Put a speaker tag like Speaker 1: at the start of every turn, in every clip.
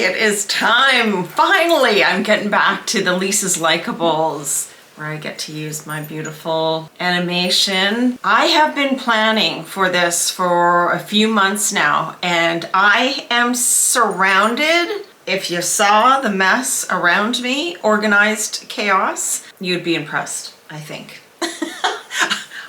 Speaker 1: It is time. Finally, I'm getting back to the Lisa's Likeables, where I get to use my beautiful animation. I have been planning for this for a few months now, and I am surrounded. If you saw the mess around me, organized chaos, you'd be impressed, I think.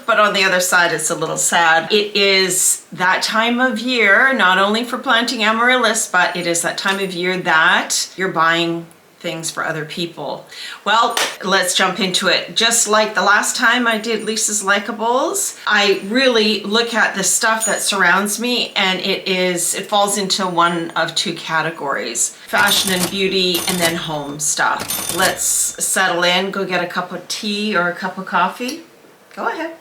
Speaker 1: But on the other side, it's a little sad. It is that time of year, not only for planting amaryllis, but it is that time of year that you're buying things for other people. Well, let's jump into it. Just like the last time I did Lisa's Likeables, I really look at the stuff that surrounds me, and it falls into one of two categories: fashion and beauty, and then home stuff. Let's settle in, go get a cup of tea or a cup of coffee. Go ahead,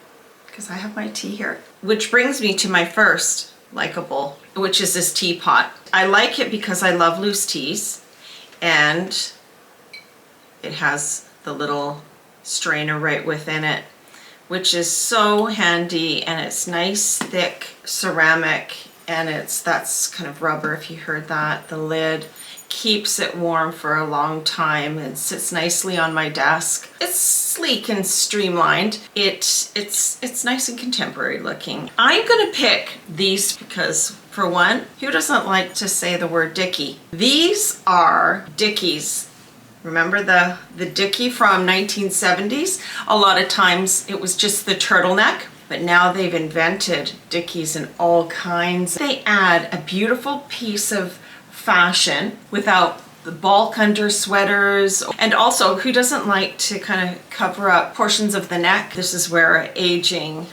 Speaker 1: because I have my tea here. Which brings me to my first Likeable, which is this teapot. I like it because I love loose teas, and it has the little strainer right within it, which is so handy, and it's nice thick ceramic, and that's kind of rubber, if you heard that. The lid keeps it warm for a long time and sits nicely on my desk. It's sleek and streamlined. It's nice and contemporary looking. I'm gonna pick these because, for one, who doesn't like to say the word Dickie? These are Dickies. Remember the Dickie from 1970s? A lot of times it was just the turtleneck, but now they've invented Dickies in all kinds. They add a beautiful piece of fashion without the bulk under sweaters. And also, who doesn't like to kind of cover up portions of the neck? This is where aging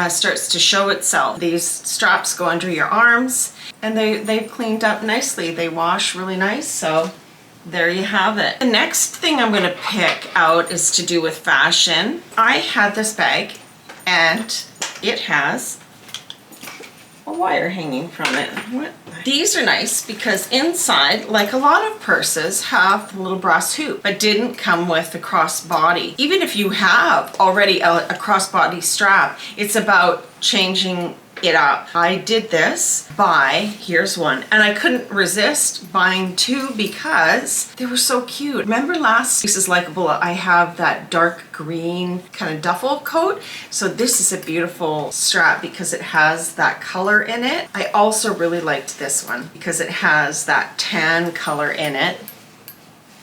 Speaker 1: starts to show itself. These straps go under your arms, and they've cleaned up nicely. They wash really nice, so there you have it. The next thing I'm going to pick out is to do with fashion. I had this bag, and it has a wire hanging from it. What? These are nice because inside, like a lot of purses, have the little brass hoop, but didn't come with the crossbody. Even if you have already a crossbody strap, it's about changing it up. I did this here's one, and I couldn't resist buying two because they were so cute. Remember last Lisa's Likeable, I have that dark green kind of duffel coat. So this is a beautiful strap because it has that color in it. I also really liked this one because it has that tan color in it.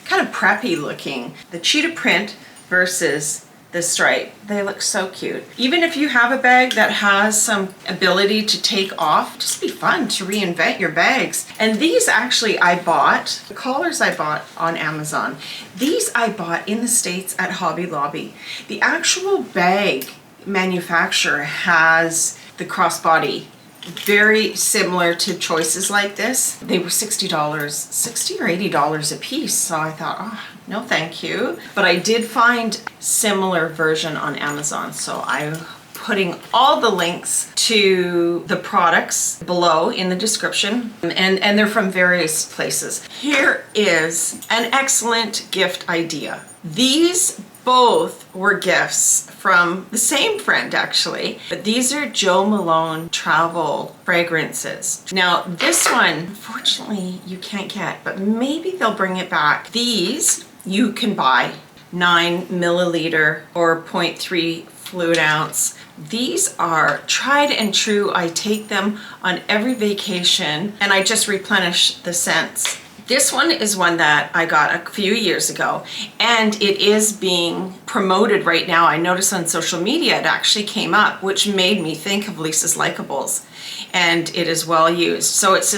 Speaker 1: Kind of preppy looking. The cheetah print versus the stripe. They look so cute. Even if you have a bag that has some ability to take off, just be fun to reinvent your bags. And these actually I bought, the collars I bought on Amazon. These I bought in the States at Hobby Lobby. The actual bag manufacturer has the crossbody, very similar to choices like this. They were $60 or $80 a piece. So I thought, oh, no thank you. But I did find similar version on Amazon. So I'm putting all the links to the products below in the description, and they're from various places. Here is an excellent gift idea. These both were gifts from the same friend, actually, but these are Jo Malone travel fragrances. Now this one, unfortunately, you can't get, but maybe they'll bring it back. These you can buy 9 milliliter or 0.3 fluid ounce. These are tried and true. I take them on every vacation, and I just replenish the scents. This one is one that I got a few years ago, and it is being promoted right now. I noticed on social media it actually came up, which made me think of Lisa's Likeables, and it is well used. So it's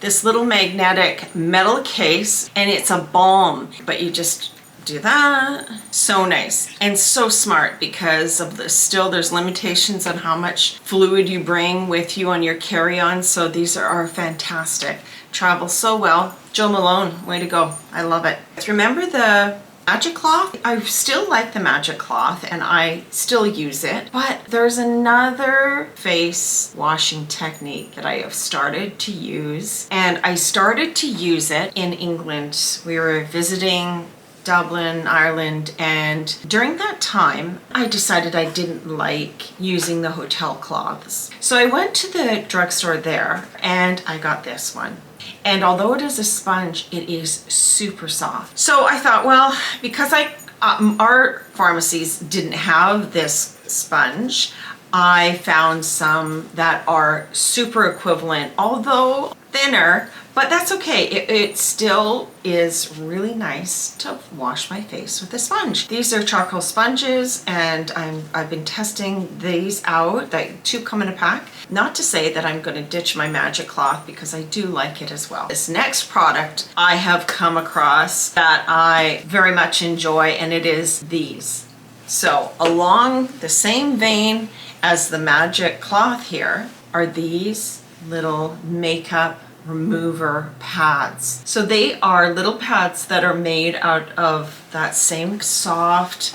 Speaker 1: this little magnetic metal case, and it's a balm, but you just do that. So nice and so smart because of there's limitations on how much fluid you bring with you on your carry-on. So these are fantastic. Travel so well. Jo Malone, way to go. I love it. Remember the Magic Cloth? I still like the Magic Cloth and I still use it, but there's another face washing technique that I have started to use, and I started to use it in England. We were visiting Dublin, Ireland, and during that time, I decided I didn't like using the hotel cloths. So I went to the drugstore there and I got this one. And although it is a sponge, it is super soft. So I thought, well, because our pharmacies didn't have this sponge, I found some that are super equivalent, although thinner, but that's okay. It still is really nice to wash my face with a sponge. These are charcoal sponges, and I've been testing these out. 2 come in a pack. Not to say that I'm going to ditch my magic cloth, because I do like it as well. This next product I have come across that I very much enjoy, and it is these. So along the same vein as the magic cloth here are these little makeup remover pads. So they are little pads that are made out of that same soft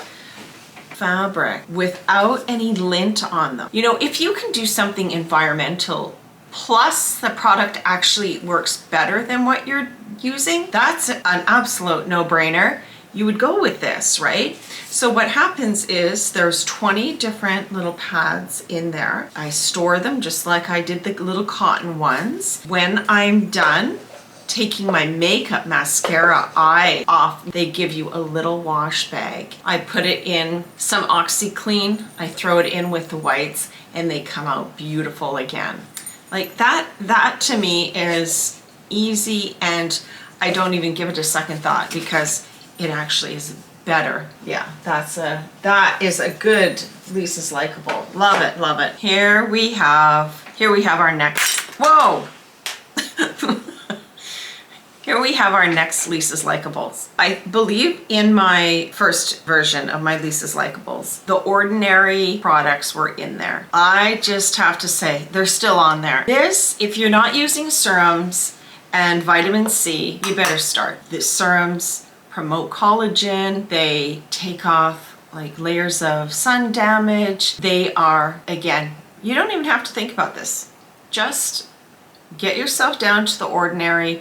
Speaker 1: fabric without any lint on them. You know, if you can do something environmental plus the product actually works better than what you're using, that's an absolute no-brainer. You would go with this, right? So what happens is there's 20 different little pads in there. I store them just like I did the little cotton ones. When I'm done taking my makeup mascara eye off, they give you a little wash bag. I put it in some OxyClean, I throw it in with the whites, and they come out beautiful again. Like that to me is easy, and I don't even give it a second thought because it actually is better. Yeah, that is a good Lisa's Likeable. Love it, love it. Here we have our next, whoa! Here we have our next Lisa's Likeables. I believe in my first version of my Lisa's Likeables, the ordinary products were in there. I just have to say, they're still on there. This, if you're not using serums and vitamin C, you better start. The serums promote collagen, they take off like layers of sun damage. They are, again, you don't even have to think about this. Just get yourself down to the ordinary.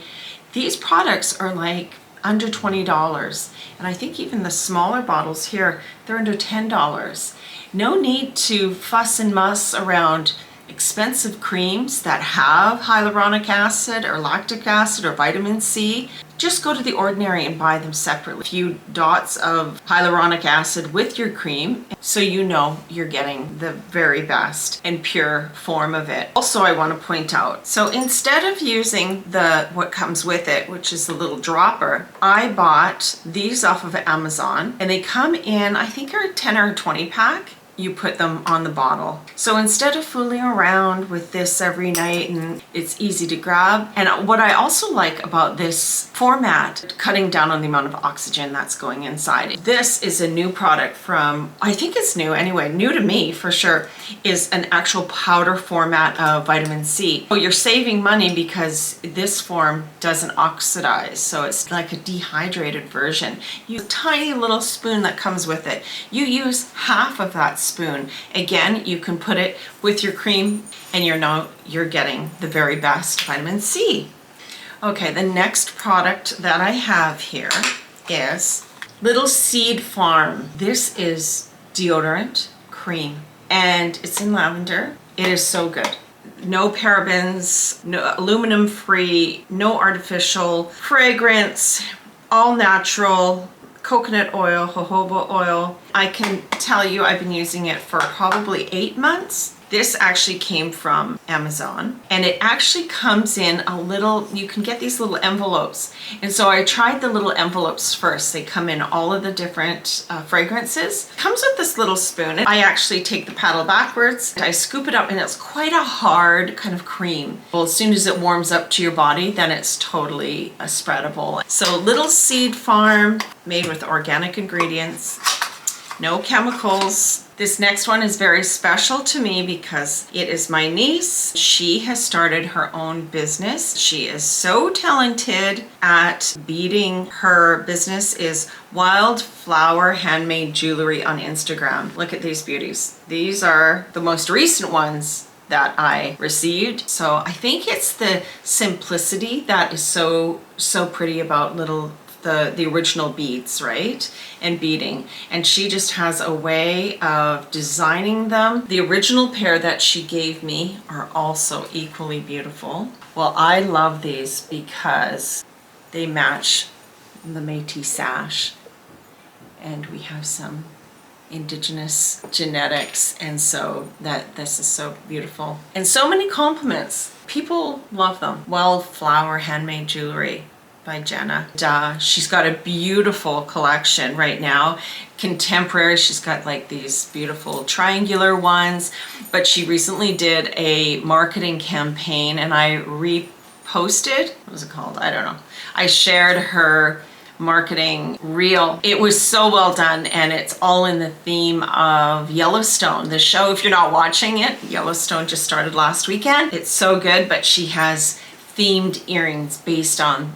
Speaker 1: These products are like under $20, and I think even the smaller bottles here, they're under $10. No need to fuss and muss around expensive creams that have hyaluronic acid or lactic acid or vitamin C. Just go to the ordinary and buy them separately. A few dots of hyaluronic acid with your cream, so you know you're getting the very best and pure form of it. Also, I want to point out, so instead of using what comes with it, which is the little dropper, I bought these off of Amazon, and they come in, I think, are a 10 or 20 pack. You put them on the bottle. So instead of fooling around with this every night, and it's easy to grab. And what I also like about this format, cutting down on the amount of oxygen that's going inside. This is a new product from, I think it's new anyway, new to me for sure, is an actual powder format of vitamin C. So you're saving money because this form doesn't oxidize. So it's like a dehydrated version. You use a tiny little spoon that comes with it. You use half of that spoon. Again, you can put it with your cream, and you're getting the very best vitamin C. Okay, the next product that I have here is Little Seed Farm. This is deodorant cream, and it's in lavender. It is so good. No parabens, no aluminum free, no artificial fragrance, all natural. Coconut oil, jojoba oil. I can tell you I've been using it for probably 8 months. This actually came from Amazon, and it actually comes in a little, you can get these little envelopes. And so I tried the little envelopes first. They come in all of the different fragrances. It comes with this little spoon. I actually take the paddle backwards. I scoop it up, and it's quite a hard kind of cream. Well, as soon as it warms up to your body, then it's totally spreadable. So Little Seed Farm, made with organic ingredients, no chemicals. This next one is very special to me because it is my niece. She has started her own business. She is so talented at beading. Her business is Wildflower Handmade Jewelry on Instagram. Look at these beauties. These are the most recent ones that I received. So I think it's the simplicity that is so pretty about Little the original beads, right? And beading. And she just has a way of designing them. The original pair that she gave me are also equally beautiful. Well, I love these because they match the Métis sash. And we have some indigenous genetics, and so this is so beautiful. And so many compliments. People love them. Wildflower handmade jewelry by Jenna. She's got a beautiful collection right now. Contemporary, she's got like these beautiful triangular ones, but she recently did a marketing campaign and I reposted, what was it called? I don't know. I shared her marketing reel. It was so well done, and it's all in the theme of Yellowstone, the show. If you're not watching it, Yellowstone just started last weekend. It's so good, but she has themed earrings based on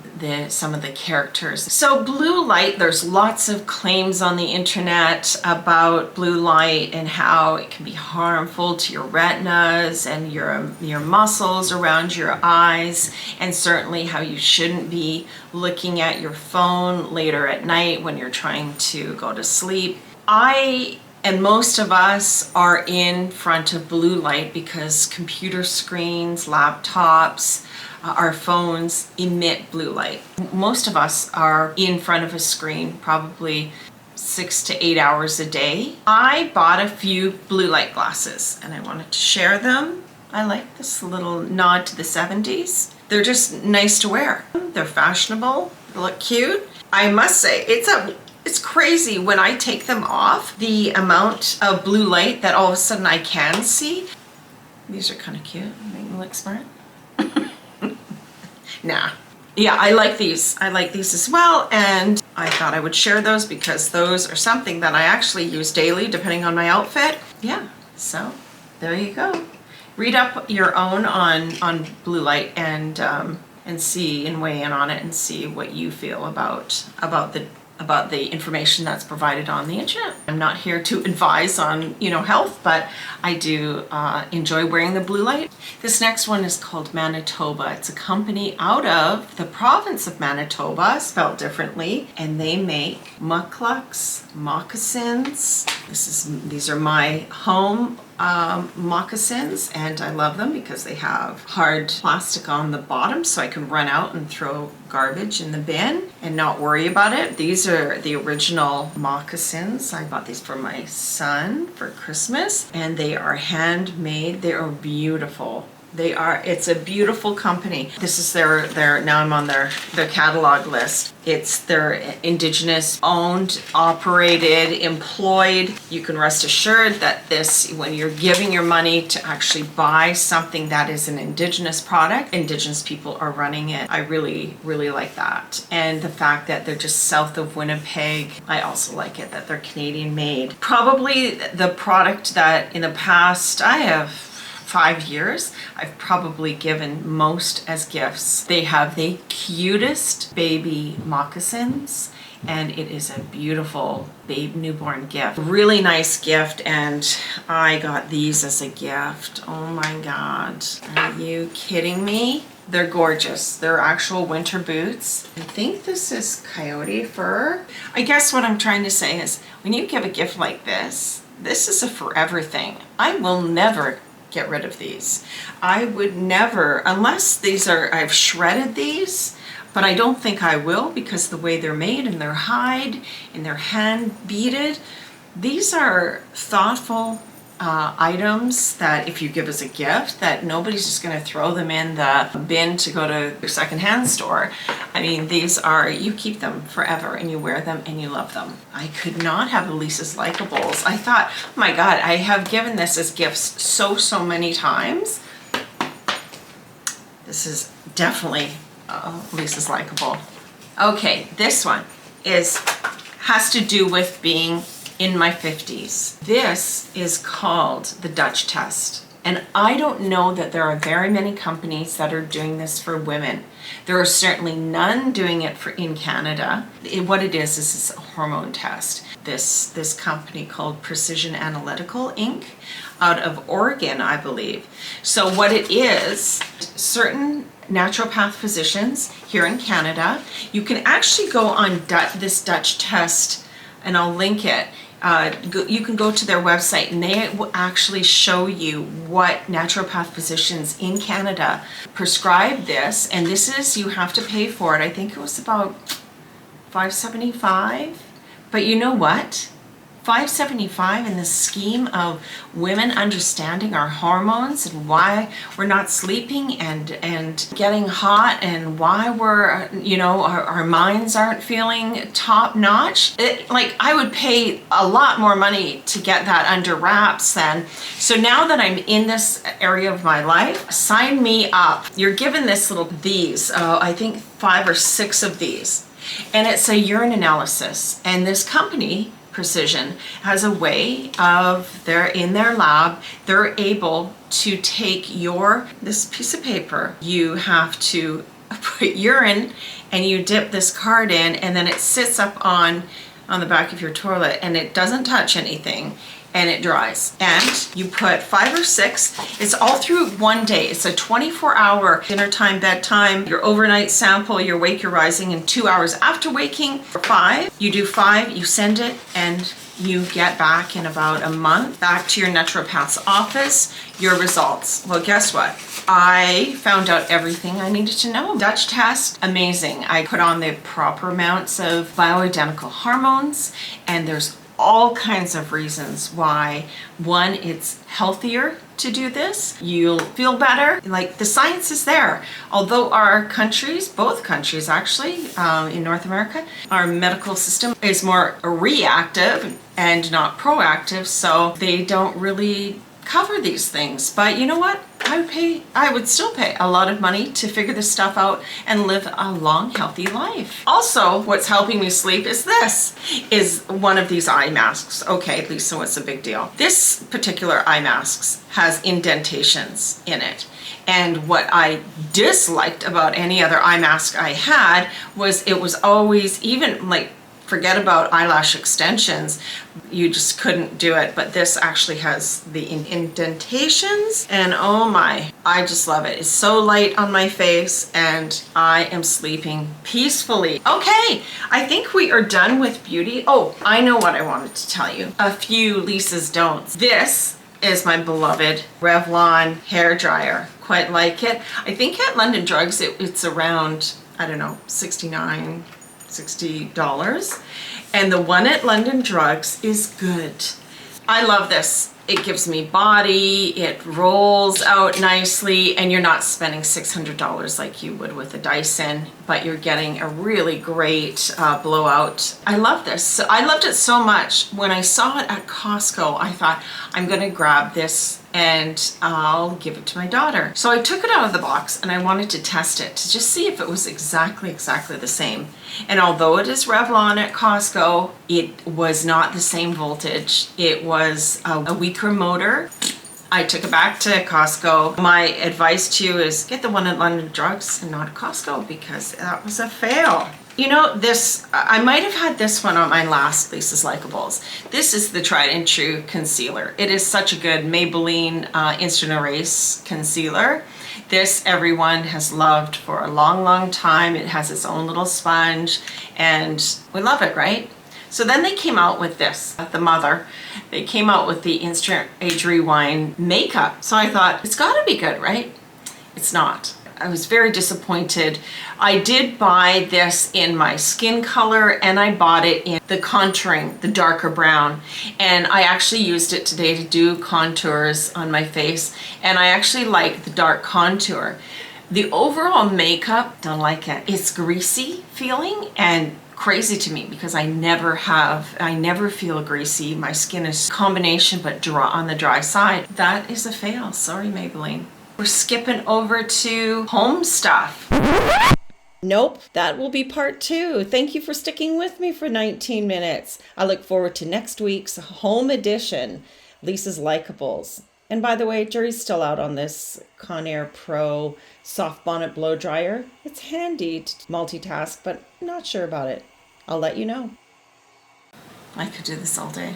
Speaker 1: some of the characters. So blue light, there's lots of claims on the internet about blue light and how it can be harmful to your retinas and your muscles around your eyes, and certainly how you shouldn't be looking at your phone later at night when you're trying to go to sleep. And most of us are in front of blue light because computer screens, laptops, our phones emit blue light. Most of us are in front of a screen probably 6 to 8 hours a day. I bought a few blue light glasses and I wanted to share them. I like this little nod to the 70s. They're just nice to wear. They're fashionable, they look cute. I must say, it's crazy when I take them off, the amount of blue light that all of a sudden I can see. These are kind of cute, make me look smart. Nah. Yeah, I like these. I like these as well, and I thought I would share those because those are something that I actually use daily depending on my outfit. Yeah, so there you go. Read up your own on blue light and see and weigh in on it and see what you feel about the information that's provided on the internet. I'm not here to advise on, health, but I do enjoy wearing the blue light. This next one is called Manitoba. It's a company out of the province of Manitoba, spelled differently, and they make mucklucks, moccasins. These are my home moccasins, and I love them because they have hard plastic on the bottom so I can run out and throw garbage in the bin and not worry about it. These are the original moccasins. I bought these for my son for Christmas, and they are handmade. They are beautiful. It's a beautiful company. This is now I'm on their catalog list. It's their indigenous owned, operated, employed. You can rest assured that when you're giving your money to actually buy something that is an indigenous product, indigenous people are running it. I really, really like that. And the fact that they're just south of Winnipeg, I also like it that they're Canadian made. Probably the product that in the past I have 5 years, I've probably given most as gifts. They have the cutest baby moccasins, and it is a beautiful newborn gift. Really nice gift, and I got these as a gift. Oh my God, are you kidding me? They're gorgeous. They're actual winter boots. I think this is coyote fur. I guess what I'm trying to say is when you give a gift like this is a forever thing. I will never get rid of these. I would never, unless I've shredded these, but I don't think I will because the way they're made and their hide and they're hand beaded. These are thoughtful items that if you give as a gift, that nobody's just going to throw them in the bin to go to your secondhand store. I mean, you keep them forever and you wear them and you love them. I could not have Lisa's Likeables. I thought, oh my God, I have given this as gifts so many times. This is definitely Lisa's Likeable. Okay, this one has to do with being in my 50s. This is called the Dutch test. And I don't know that there are very many companies that are doing this for women. There are certainly none doing it in Canada. What it is a hormone test. This company called Precision Analytical Inc. out of Oregon, I believe. So what it is, certain naturopath physicians here in Canada. You can actually go on this Dutch test, and I'll link it. You can go to their website and they will actually show you what naturopath physicians in Canada prescribe this, and this is, you have to pay for it. I think it was about $5.75, but you know what? $5.75 in the scheme of women understanding our hormones and why we're not sleeping and getting hot, and why we're, you know, our minds aren't feeling top notch. Like, I would pay a lot more money to get that under wraps then. So now that I'm in this area of my life, sign me up. You're given these, I think 5 or 6 of these, and it's a urine analysis, and this company Precision has a way of, they're in their lab, they're able to take this piece of paper, you have to put urine and you dip this card in, and then it sits up on the back of your toilet, and it doesn't touch anything, and it dries. And you put 5 or 6, it's all through one day. It's a 24-hour dinner time, bedtime, your overnight sample, your wake, your rising, and 2 hours after waking. For 5, you do 5, you send it, and you get back in about a month, back to your naturopath's office, your results. Well, guess what? I found out everything I needed to know. Dutch test, amazing. I put on the proper amounts of bioidentical hormones, and there's all kinds of reasons why. One, it's healthier to do this. You'll feel better. Like, the science is there. Although our countries, both countries actually, in North America, our medical system is more reactive and not proactive, so they don't really cover these things. But you know what? I would still pay a lot of money to figure this stuff out and live a long, healthy life. Also, what's helping me sleep is one of these eye masks. Okay, Lisa, what's the big deal? This particular eye mask has indentations in it. And what I disliked about any other eye mask I had was it was always, even like, forget about eyelash extensions, you just couldn't do it. But this actually has the indentations, and oh my, I just love it. It's so light on my face, and I am sleeping peacefully. Okay, I think we are done with beauty. Oh, I know what I wanted to tell you. A few Lisa's don'ts. This is my beloved Revlon hair dryer. Quite like it. I think at London Drugs it's around, I don't know, $60, and the one at London Drugs is good. I love this. It gives me body, it rolls out nicely, and you're not spending $600 like you would with a Dyson, but you're getting a really great blowout. I love this. So I loved it so much. When I saw it at Costco, I thought, I'm gonna grab this and I'll give it to my daughter. So I took it out of the box and I wanted to test it to just see if it was exactly the same. And although it is Revlon at Costco, it was not the same voltage. It was a weaker motor. I took it back to Costco. My advice to you is get the one at London Drugs and not Costco, because that was a fail. You know, this, I might have had this one on my last Lisa's Likeables. This is the tried and true concealer. It is such a good Maybelline Instant Erase concealer. This everyone has loved for a long, long time. It has its own little sponge, and we love it, right? So then they came out with this, the mother. They came out with the Instant Age Rewind makeup. So I thought, it's gotta be good, right? It's not. I was very disappointed. I did buy this in my skin color, and I bought it in the contouring, the darker brown. And I actually used it today to do contours on my face, and I actually like the dark contour. The overall makeup, don't like it. It's greasy feeling and crazy to me, because I never feel greasy. My skin is combination but dry on the dry side. That is a fail. Sorry, Maybelline. We're skipping over to home stuff. Nope, that will be part 2. Thank you for sticking with me for 19 minutes. I look forward to next week's home edition, Lisa's Likeables. And by the way, jury's still out on this Conair Pro soft bonnet blow dryer. It's handy to multitask, but not sure about it. I'll let you know. I could do this all day.